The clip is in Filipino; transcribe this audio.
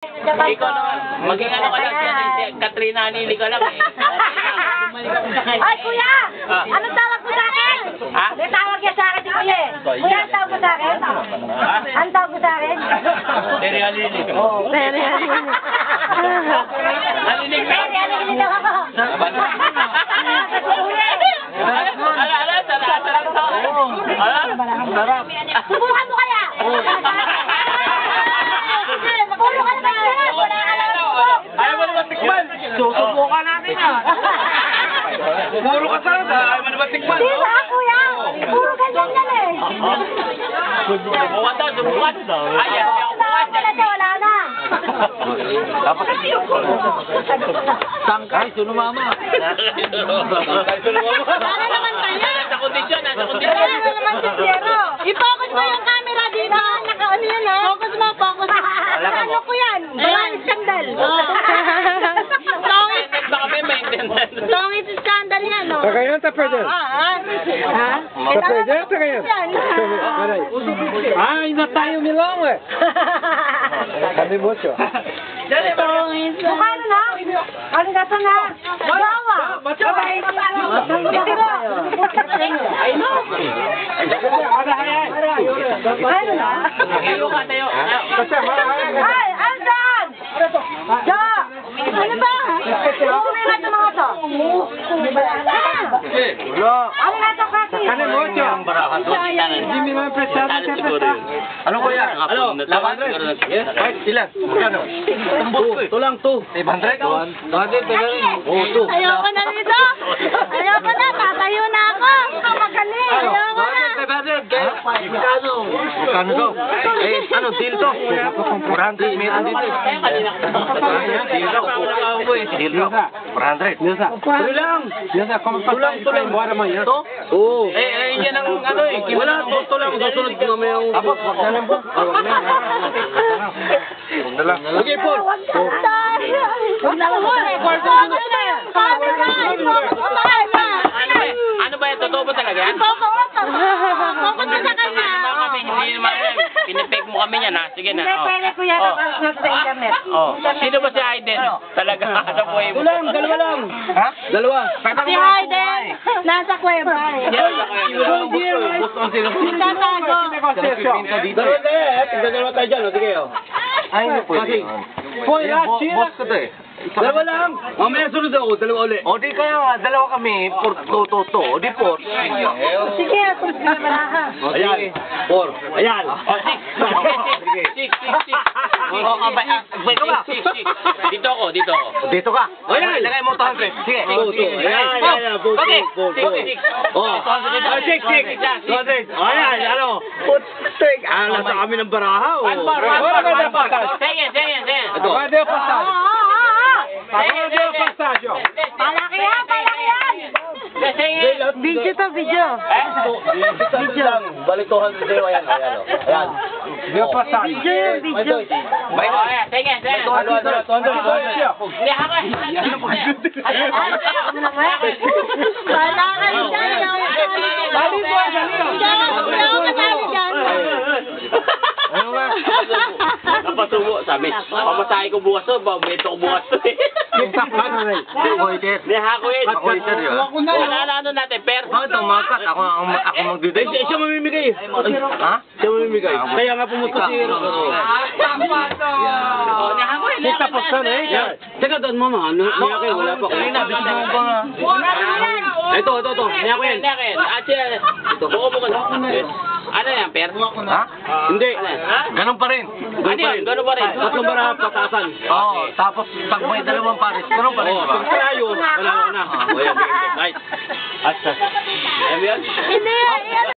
Ikaw naman, maging ano ka lang siya, si Katrina Anili ka lang eh. Ay, kuya! Anong tawag mo sa akin? Ha? May tawag niya sa akin si kuya eh. Kuya, ang tawag mo sa akin? Ang tawag mo sa akin? Terry Anili. Very Nalinig ka? Very Anili daw ako. Sarap. Subukan mo kaya? Puro ka naman yan. Wala ka lang subok. Ayaw mo naman tikman. Susubukan natin yan. Puro ka sarap. Ayaw mo naman tikman. Di ba, kuya? Puro ganyan yan eh. Subukan daw, subukan. Ayaw, Tawag ka na siya, wala na. dapat sangkay, sunumama. Para naman tayo. Nasa kondisyon, nasa Wala kondisyon. na naman si Piero. I-focus mo yung camera dito. Naka-ano yan ha? Focus mo, focus. Ano ko yan? Walang skandal. Songit. Maintenance ba kami, maintenance? Songit skandal yan, no? Tagayan, tapayan. Ha? Tapayan, tagayan. Caray. Ay, na tayo milong eh. Kami mucho. Songit. Mukha na? Ano na ito na? Bawa. Sabay. Ano na? Tayo ka, tayo. Ay, Aldan! Ja! Ano ba? Kumira sa mga to. Ano na ito kasi? Kami mucho. Hindi mi naman prestado siya prestado. Ano ko yan? Ano? Laban rin? Ay, ilan? Magkano? Ito lang to. 500? 200. Oh, 2. Ayoko na nito. Ayoko na. Tatayo na ako. Magaling. Ayoko na. 500. Magkano? Magkano daw? Eh, ano, deal to? 400 meron dito. Deal to. 400. Tuloy lang. Tulang. Buwan naman yan. Oo. Eh, yan ang ano eh. Wala, to lang. Susunod ko naman yung... Apo, wag na lang po. Wag na lang. Okay, Paul. Huwag ka tayo. Huwag na lang. Focus na. Ano ba yan? Totoo ba talaga yan? Focus na sa kanya. Hindi naman yan. Pinipake mo kami yan ha. Sige na. Hindi, pwede kuya Oh. na sa internet. Oh. Sino ba si Aiden? Talaga sa buhay mo. Dalawa lang. Ha? Dalawa. Si Hayden, nasa kuweba. Tatago. Dalawa tayo dyan. Sige, oh. Ay, hindi pwede. Boy, boss ko to eh. Dalawa lang. Mamaya sunod ako, dalawa ulit. O di kaya nga, dalawa kami, to. O di port. Sige, kung sila malaha. Ayan. Por. Ayan. Six. Dito ako. Dito ka. O yan, ilagay mo 200. Sige. Ayan. Okay. Six. 200. Ayan, ano. Putik. Nasa kami ng baraha. Sige. Ito. Palaki yan. Video to, video. Video lang. Balik 200 sa'yo. Ayan. Video yun, video. Sige. Hindi ako. Ano naman? Wala kayo dyan. Hindi ako kasali dyan. Ano nga? Napasubo, sabi. Pamasahe ko bukas to, bawento ko bukas to eh. Hindi ako eh. Ano natin, per? Bakit ang makat? Ako magdidate. Siya mamimigay. Ha? Siya mamimigay. Kaya nga pumunta si Hero. Tapos ka na eh. Teka doon mama, niya kayo, wala pa ko. Ito. Niya ko yan. Ito, buko mo ka na. Ano yan, per? Ha? Hindi. Ganun pa rin. Ganun pa rin. Tatlong baraha patasan. Oo. Tapos pag may dalawang pares, ganun pa rin. Kaya yun, wala na. Ay. Asa. Ayan yan? Hindi.